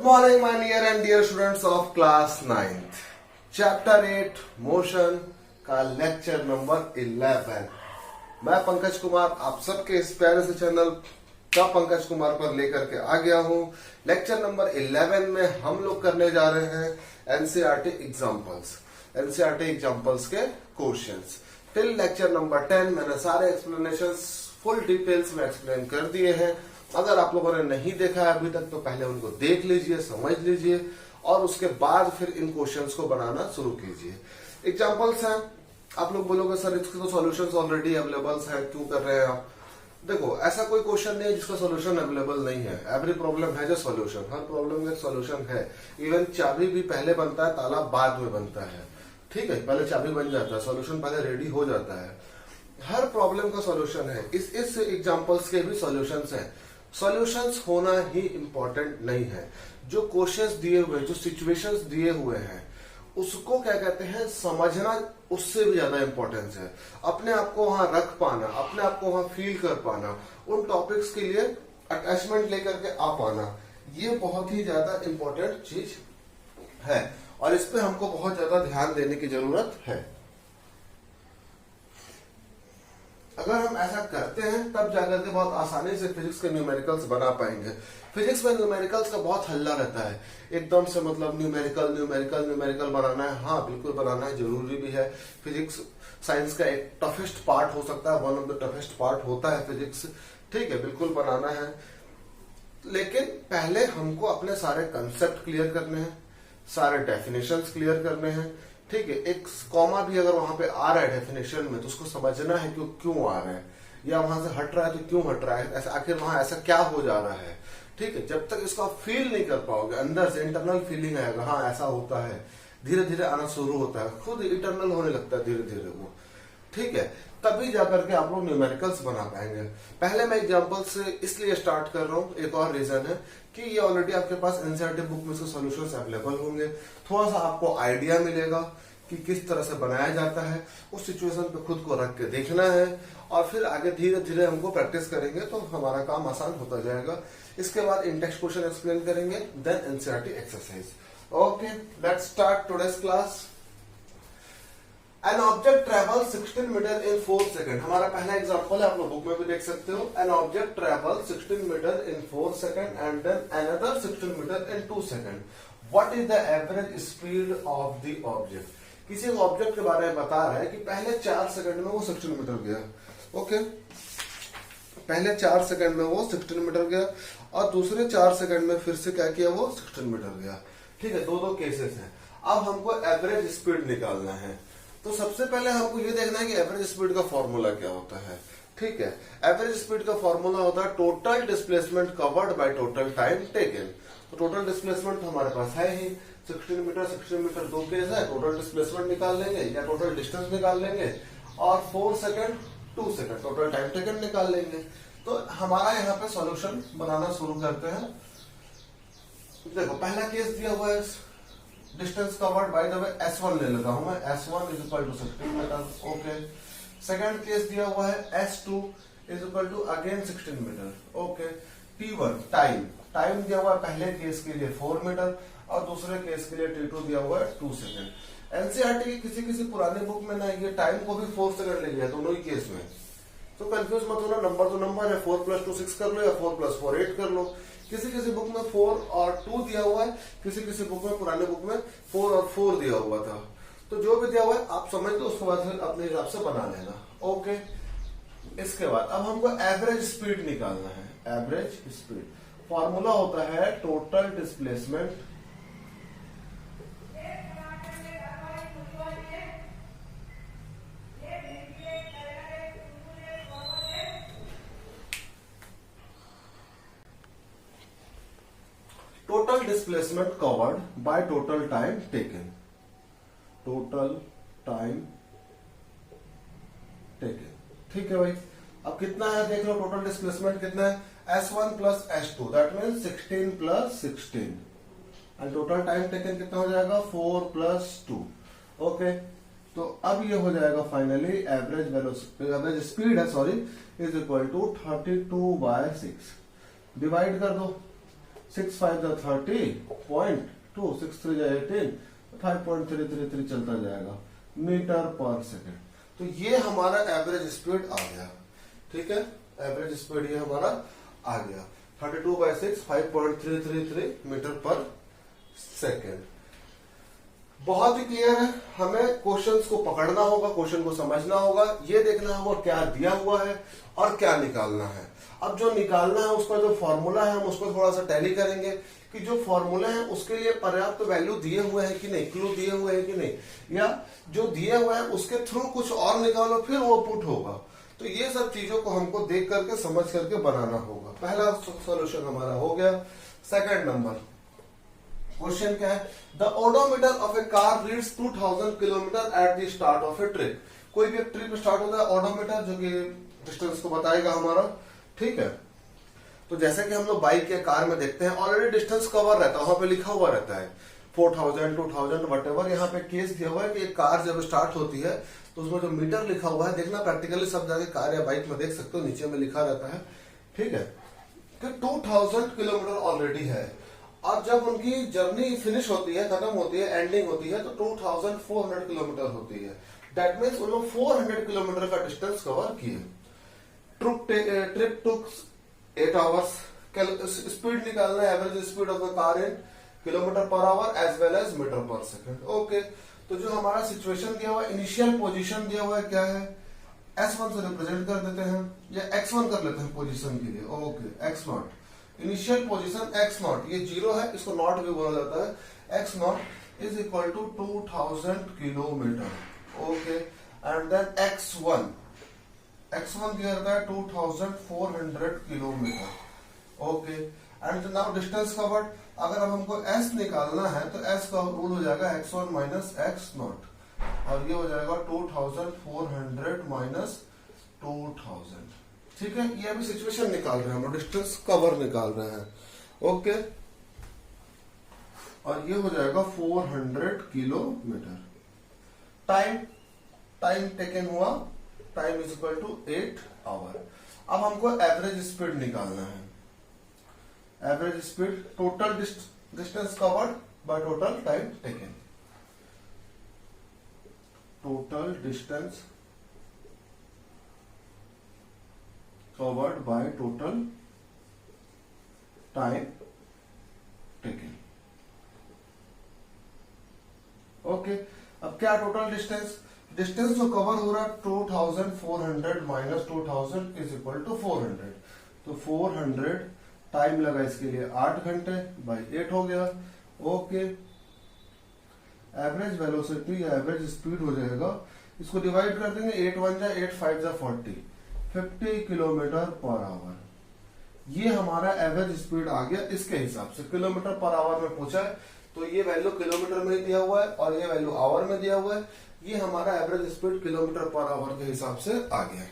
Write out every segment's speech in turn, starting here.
morning, my near and dear students of class 9th. Chapter 8 motion का lecture number 11। मैं पंकज कुमार आप सबके इस प्यारे से चैनल का पंकज कुमार पर लेकर के आ गया हूं। लेक्चर नंबर 11 में हम लोग करने जा रहे हैं एनसीईआरटी एग्जाम्पल्स के क्वेश्चंस। टिल लेक्चर नंबर 10 मैंने सारे एक्सप्लेनेशंस फुल डिटेल्स में एक्सप्लेन कर दिए हैं। अगर आप लोगों ने नहीं देखा है अभी तक तो पहले उनको देख लीजिए, समझ लीजिए और उसके बाद फिर इन क्वेश्चंस को बनाना शुरू कीजिए। एग्जांपल्स हैं, आप लोग बोलोगे सर इसके तो सॉल्यूशंस ऑलरेडी अवेलेबल हैं, क्यों कर रहे हैं आप? देखो, ऐसा कोई क्वेश्चन नहीं है जिसका सॉल्यूशन अवेलेबल नहीं है। Every problem has a solution, her problem का सॉल्यूशन है। इवन चाबी भी पहले बनता है, ताला बाद में बनता है। ठीक है, पहले चाबी बन जाता है, सॉल्यूशन पहले रेडी हो जाता है। हर प्रॉब्लम का सॉल्यूशन है। इस एग्जांपल्स के भी सॉल्यूशंस हैं। सॉल्यूशंस होना ही इंपॉर्टेंट नहीं है। जो क्वेश्चंस दिए हुए, जो सिचुएशंस दिए हुए हैं, उसको क्या कहते हैं समझना, उससे भी ज्यादा इंपॉर्टेंस है। अपने आप को वहां रख पाना, अपने आप को वहां फील कर पाना, उन टॉपिक्स के लिए अटैचमेंट लेकर के आ पाना, ये बहुत ही ज्यादा इंपॉर्टेंट चीज है और इस पे हमको बहुत ज्यादा ध्यान देने की जरूरत है। अगर हम ऐसा करते हैं तब जाकर के बहुत आसानी से फिजिक्स के न्यूमेरिकल्स बना पाएंगे। फिजिक्स में न्यूमेरिकल्स का बहुत हल्ला रहता है, एकदम से मतलब न्यूमेरिकल बनाना है। हाँ, बिल्कुल बनाना है, जरूरी भी है। फिजिक्स साइंस का एक टफेस्ट पार्ट हो सकता है, one of the toughest part होता है फिजिक्स। ठीक है, बिल्कुल बनाना है, लेकिन पहले हमको अपने सारे कंसेप्ट क्लियर करने हैं, सारे डेफिनेशंस क्लियर करने हैं। ठीक है, एक कॉमा भी अगर वहां पे आ रहा है डेफिनेशन में तो उसको समझना है कि क्यों आ रहा है, या वहां से हट रहा है तो क्यों हट रहा है, ऐसा आखिर वहां ऐसा क्या हो जा रहा है। ठीक है, जब तक इसको आप फील नहीं कर पाओगे, अंदर से इंटरनल फीलिंग आएगा, हाँ ऐसा होता है, धीरे धीरे आना शुरू होता है, खुद इंटरनल होने लगता है धीरे धीरे वो। ठीक है, तभी जाकर के आप लोग न्यूमेरिकल्स बना पाएंगे। पहले मैं एग्जांपल से इसलिए स्टार्ट कर रहा हूँ, एक और रीजन है कि ये ऑलरेडी आपके पास एनसीईआरटी बुक में इसके सॉल्यूशंस अवेलेबल होंगे। थोड़ा सा आपको आइडिया मिलेगा कि किस तरह से बनाया जाता है। उस सिचुएशन पे खुद को रख के देखना है और फिर आगे धीरे धीरे हमको प्रैक्टिस करेंगे तो हमारा काम आसान होता जाएगा। इसके बाद इंटेक्स्ट क्वेश्चन एक्सप्लेन करेंगे, then NCERT exercise. Okay, let's start today's class. An object travels 16 metre in 4 second. हमारा पहला एग्जांपल है, आप लोग बुक में भी देख सकते हो। An object travels 16 metre in 4 second and then another 16 metre in 2 second. What is the average speed of the object? किसी ऑब्जेक्ट के बारे में बता रहा है कि पहले 4 सेकंड में वो 16 मीटर गया। ओके, पहले 4 सेकंड में वो 16 मीटर गया और दूसरे 4 सेकंड में फिर से क्या किया, वो 16 मीटर गया। ठीक है, दो केसेस हैं। अब हमको एवरेज स्पीड निकालना है, तो सबसे पहले हमको ये देखना है कि एवरेज स्पीड का फॉर्मूला क्या होता है। ठीक है, एवरेज स्पीड का फॉर्मूला होता है total displacement covered by total time taken. तो टोटल डिस्प्लेसमेंट हमारे पास है ही 16 मीटर, दो केस है। टोटल डिस्प्लेसमेंट निकाल लेंगे या टोटल डिस्टेंस निकाल लेंगे और 4 second 2 second total time taken निकाल लेंगे। तो हमारा यहाँ पे सॉल्यूशन बनाना शुरू करते हैं। देखो, पहला केस दिया हुआ है distance covered by the way S1 ले लेता हूं मैं, S1 is equal to 16 metre. Okay, second case दिया हुआ है S2 is equal to again 16 metre. Okay, T1 time दिया हुआ है पहले केस के लिए 4 मीटर और दूसरे केस के लिए T2 दिया हुआ है 2 सेकंड। एनसीईआरटी की किसी पुरानी बुक में ना ये टाइम को भी 4 सेकंड ले लिया दोनों ही केस में। तो कंफ्यूज मत होना, नंबर तो नंबर है, 4 + 2 6 कर लो या 4 + 4 8 कर लो। किसी बुक में 4 और 2 दिया हुआ है, किसी बुक में, पुराने बुक में 4 और 4 दिया हुआ था। तो जो भी दिया हुआ है आप समझ लो, उसके बाद फिर अपने हिसाब से बना लेना। ओके, इसके बाद अब हमको एवरेज स्पीड निकालना है। एवरेज स्पीड फॉर्मूला होता है total displacement covered by total time taken. Total time taken. ठीक है भाई, अब कितना है देख लो, टोटल डिस्प्लेसमेंट कितना है, S1 + S2 that means 16 + 16 and total time taken कितना हो जाएगा, 4 + 2। ओके, तो अब ये हो जाएगा फाइनली एवरेज स्पीड है इज इक्वल टू 32/6। डिवाइड कर दो, 6 5 जा 30.2, 6 3 जा 18, 5.333 चलता जाएगा मीटर पर सेकेंड। तो ये हमारा एवरेज स्पीड आ गया, ठीक है, एवरेज स्पीड ये हमारा आ गया 32/6 5.333 मीटर पर सेकेंड। बहुत ही क्लियर है, हमें क्वेश्चंस को पकड़ना होगा, क्वेश्चन को समझना होगा, ये देखना होगा क्या दिया हुआ है और क्या निकालना है। अब जो निकालना है उसका जो फॉर्मूला है हम उसको थोड़ा सा टैली करेंगे कि जो फॉर्मूला है उसके लिए पर्याप्त वैल्यू दिए हुए हैं कि नहीं, क्लू दिए हुए हैं कि नहीं, या जो दिए हुए हैं उसके थ्रू कुछ और निकालो फिर वो पुट होगा। तो ये सब चीजों को हमको देख करके समझ करके बनाना होगा। पहला सॉल्यूशन हमारा हो गया। सेकंड नंबर क्वेश्चन क्या है, the odometer of A car reads 2000 kilometre at the start of A trip. कोई भी एक ट्रिप स्टार्ट होता है, ओडोमीटर जो कि डिस्टेंस को बताएगा हमारा, ठीक है। तो जैसे कि हम लोग बाइक या कार में देखते हैं ऑलरेडी डिस्टेंस कवर रहता है, वहां पे लिखा हुआ रहता है 4000 2000 वटेवर। यहाँ पे केस दिया हुआ है कि एक कार जब स्टार्ट होती है तो उसमें जो मीटर लिखा हुआ है, देखना प्रैक्टिकली सब जगह कार या बाइक में देख सकते हो, नीचे में लिखा रहता है, ठीक है, कि 2000 किलोमीटर ऑलरेडी है। और जब उनकी जर्नी फिनिश होती है, खत्म होती है, एंडिंग होती है, तो 2400 किलोमीटर होती है। दैट मीन्स उन लोग 400 किलोमीटर का डिस्टेंस कवर किए। Trip took 8 hours. स्पीड निकालना है, average speed of the car in kilometre per hour as well as metre per second. Okay, तो जो हमारा सिचुएशन दिया हुआ है, इनिशियल पोजीशन दिया हुआ है क्या है, S1 से रिप्रेजेंट कर देते हैं या X1 कर लेते हैं पोजीशन के लिए। Okay, X0 initial position X0, ये 0 है, इसको नॉट भी बोला जाता है। X0 is equal to 2000 kilometre. Okay, and then X1 दिया जाता है 2400 kilometre. Okay, and now distance covered. अगर अब हमको S निकालना है तो S का रूल हो जाएगा X1 माइनस X0, और ये हो जाएगा 2400 माइनस 2000, ठीक है। ये अभी सिचुएशन निकाल रहे हैं हम लोग, डिस्टेंस कवर निकाल रहे हैं। ओके, और ये हो जाएगा 400 किलोमीटर। टाइम टेकन हुआ, time is equal to 8 hour. अब हमको एवरेज स्पीड निकालना है। Average speed total distance covered by total time taken. Total distance covered by total time taken. Okay, अब क्या टोटल डिस्टेंस जो कवर हो रहा है 2400 माइनस 2000 इज इक्वल टू 400। तो 400 टाइम लगा इसके लिए 8 घंटे बाई 8 हो गया। ओके, एवरेज वेलोसिटी या एवरेज स्पीड हो जाएगा, इसको डिवाइड कर देंगे, 8 1 जा 8 5 जा 50 किलोमीटर पर आवर। ये हमारा एवरेज स्पीड आ गया इसके हिसाब से। किलोमीटर पर आवर में पूछा है तो ये वैल्यू किलोमीटर में दिया हुआ है और ये वैल्यू आवर में दिया हुआ है। ये हमारा average speed kilometre per our के हिसाब से आ गया।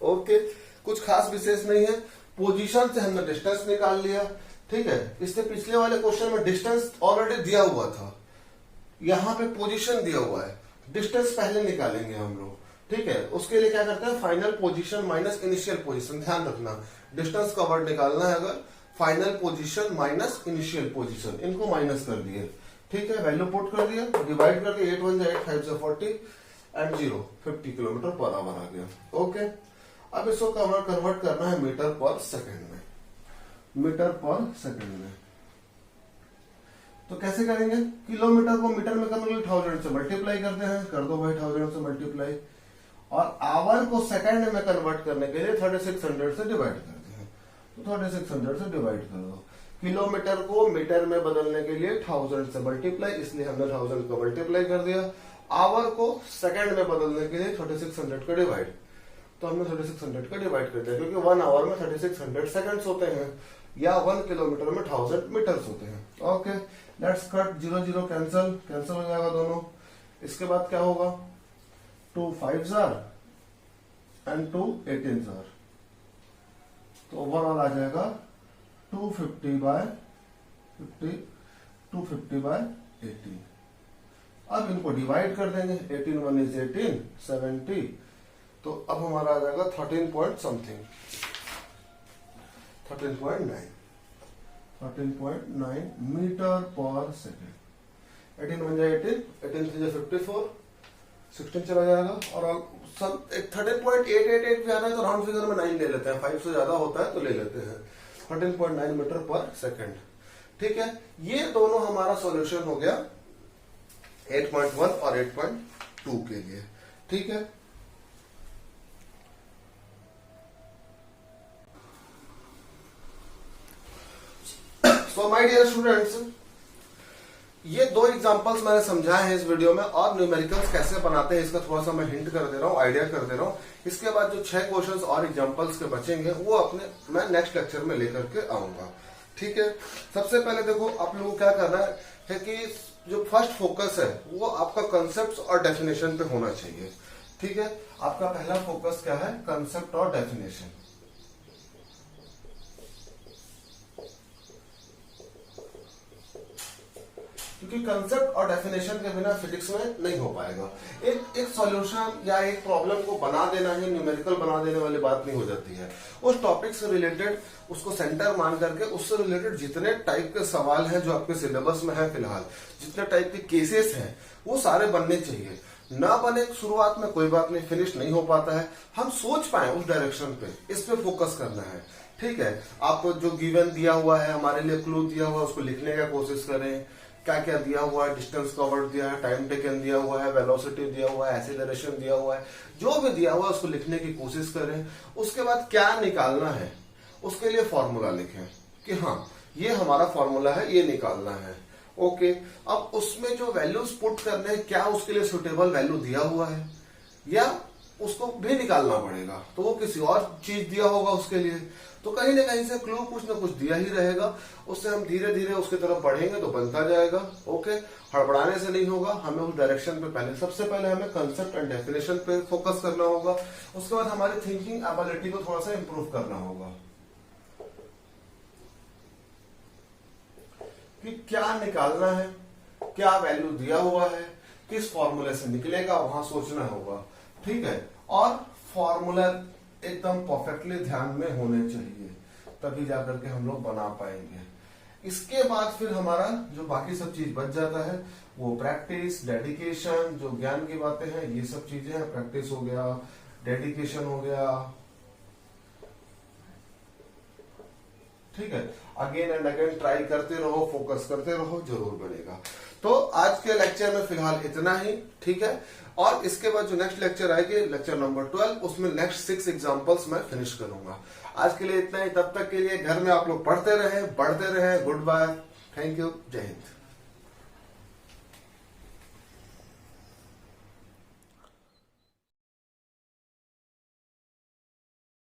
ओके, कुछ खास विशेष नहीं है। पोजीशन से हमने डिस्टेंस निकाल लिया, ठीक है। इससे पिछले वाले क्वेश्चन में डिस्टेंस ऑलरेडी दिया हुआ था, यहाँ पे पोजीशन दिया हुआ है, डिस्टेंस पहले निकालेंगे हम लोग, ठीक है। उसके लिए क्या करते हैं, final position minus initial position. ध्यान रखना, डिस्टेंस कवर्ड निकालना है अगर, final position minus initial position, इनको माइनस कर दिए, ठीक है। वैल्यू पुट कर दिया, डिवाइड करके 8 1 जा 8 5 जा 40 एंड 0 50 किलोमीटर पर आवर आ गया। ओके, अब इसको कन्वर्ट करना है मीटर पर सेकंड में। मीटर पर सेकंड में तो कैसे करेंगे, किलोमीटर को मीटर में करने के लिए 1000 से मल्टीप्लाई करते हैं, कर दो भाई 1000 से मल्टीप्लाई, और आवर को सेकंड में कन्वर्ट करने के लिए 3600 से डिवाइड करते हैं। तो 3600 से डिवाइड कर दो। किलोमीटर को मीटर में बदलने के लिए 1000 से मल्टीप्लाई, इसलिए हमने 1000 को मल्टीप्लाई कर दिया। आवर को सेकंड में बदलने के लिए 3600 का डिवाइड, तो हमने 3600 का डिवाइड कर दिया, क्योंकि 1 आवर में 3600 सेकंड्स होते हैं, या 1 किलोमीटर में 1000 मीटर्स होते हैं। ओके, लेट्स कट, 0 0 कैंसिल हो जाएगा दोनों। इसके बाद क्या होगा, 2 5s एंड 2 18s, तो ओवरऑल आ जाएगा 250 बाय 18। अब इनको डिवाइड कर देंगे, 18 1 इज 18 70, तो अब हमारा आ जाएगा 13 point something, 13.9। 13.9 metre per second. 18 बन जाए 18, 18 3 54, 16 चला जाएगा। और सब 13.888 भी आ रहा है तो राउंड फिगर में 9 ले लेते हैं, 5 से ज्यादा होता है तो ले लेते हैं। 13.9 मीटर पर सेकेंड। ठीक है, ये दोनों हमारा सॉल्यूशन हो गया 8.1 और 8.2 के लिए। ठीक है, सो माय डियर स्टूडेंट्स, ये दो एग्जांपल्स मैंने समझाए हैं इस वीडियो में, और न्यूमेरिकल्स कैसे बनाते हैं इसका थोड़ा सा मैं हिंट कर दे रहा हूँ, आइडिया कर दे रहा हूँ। इसके बाद जो 6 क्वेश्चंस और एग्जांपल्स के बचेंगे वो अपने मैं नेक्स्ट लेक्चर में लेकर के आऊंगा। ठीक है, सबसे पहले देखो आप लोगों को क्या करना है कि जो फर्स्ट फोकस है वो आपका कंसेप्ट और डेफिनेशन पे होना चाहिए। ठीक है, आपका पहला फोकस क्या है? कंसेप्ट और डेफिनेशन। क्योंकि कंसेप्ट और डेफिनेशन के बिना फिजिक्स में नहीं हो पाएगा। एक सॉल्यूशन या एक प्रॉब्लम को बना देना ही न्यूमेरिकल बना देने वाली बात नहीं हो जाती है। उस टॉपिक से रिलेटेड उसको सेंटर मान करके उससे रिलेटेड जितने टाइप के सवाल हैं जो आपके सिलेबस में है फिलहाल, जितने टाइप के केसेस हैं वो सारे बनने चाहिए। ना बने शुरुआत में कोई बात नहीं, फिनिश नहीं हो पाता है, हम सोच पाए उस डायरेक्शन पे, इस पे फोकस करना है। ठीक है, आपको जो गिवन दिया हुआ है, हमारे लिए क्लू दिया हुआ है, उसको लिखने का कोशिश करें। क्या क्या दिया हुआ है, डिस्टेंस कवर्ड दिया है, टाइम टेकन दिया हुआ है, वेलोसिटी दिया हुआ है, एक्सीलरेशन दिया हुआ है, जो भी दिया हुआ है उसको लिखने की कोशिश करें। उसके बाद क्या निकालना है उसके लिए फॉर्मूला लिखें कि हाँ ये हमारा फॉर्मूला है, ये निकालना है। ओके, अब उसमें जो वैल्यूज पुट करने हैं क्या उसके लिए सुटेबल वैल्यू दिया हुआ है या उसको भी निकालना पड़ेगा, तो वो किसी और चीज दिया होगा उसके लिए। तो कहीं ना कहीं से क्लू कुछ ना कुछ दिया ही रहेगा, उससे हम धीरे धीरे उसकी तरफ बढ़ेंगे तो बनता जाएगा। ओके, हड़बड़ाने से नहीं होगा, हमें उस डायरेक्शन पे पहले सबसे पहले हमें कंसेप्ट एंड डेफिनेशन पे फोकस करना होगा। उसके बाद हमारी थिंकिंग एबिलिटी को थोड़ा सा इंप्रूव करना होगा कि क्या निकालना है, क्या वैल्यू दिया हुआ है, किस फॉर्मूले से निकलेगा वहां सोचना होगा। ठीक है, और फॉर्मूला एकदम परफेक्टली ध्यान में होने चाहिए, तभी जाकर के हम लोग बना पाएंगे। इसके बाद फिर हमारा जो बाकी सब चीज बच जाता है वो प्रैक्टिस, डेडिकेशन, जो ज्ञान की बातें हैं ये सब चीजें हैं। प्रैक्टिस हो गया, डेडिकेशन हो गया। ठीक है, अगेन एंड अगेन ट्राई करते रहो, फोकस करते रहो, जरूर बनेगा। तो आज के लेक्चर में फिलहाल इतना ही। ठीक है, और इसके बाद जो नेक्स्ट लेक्चर आएगी, लेक्चर नंबर 12, उसमें नेक्स्ट 6 एग्जांपल्स मैं फिनिश करूंगा। आज के लिए इतना ही, तब तक के लिए घर में आप लोग पढ़ते रहे, बढ़ते रहे। गुड बाय, थैंक यू, जय हिंद।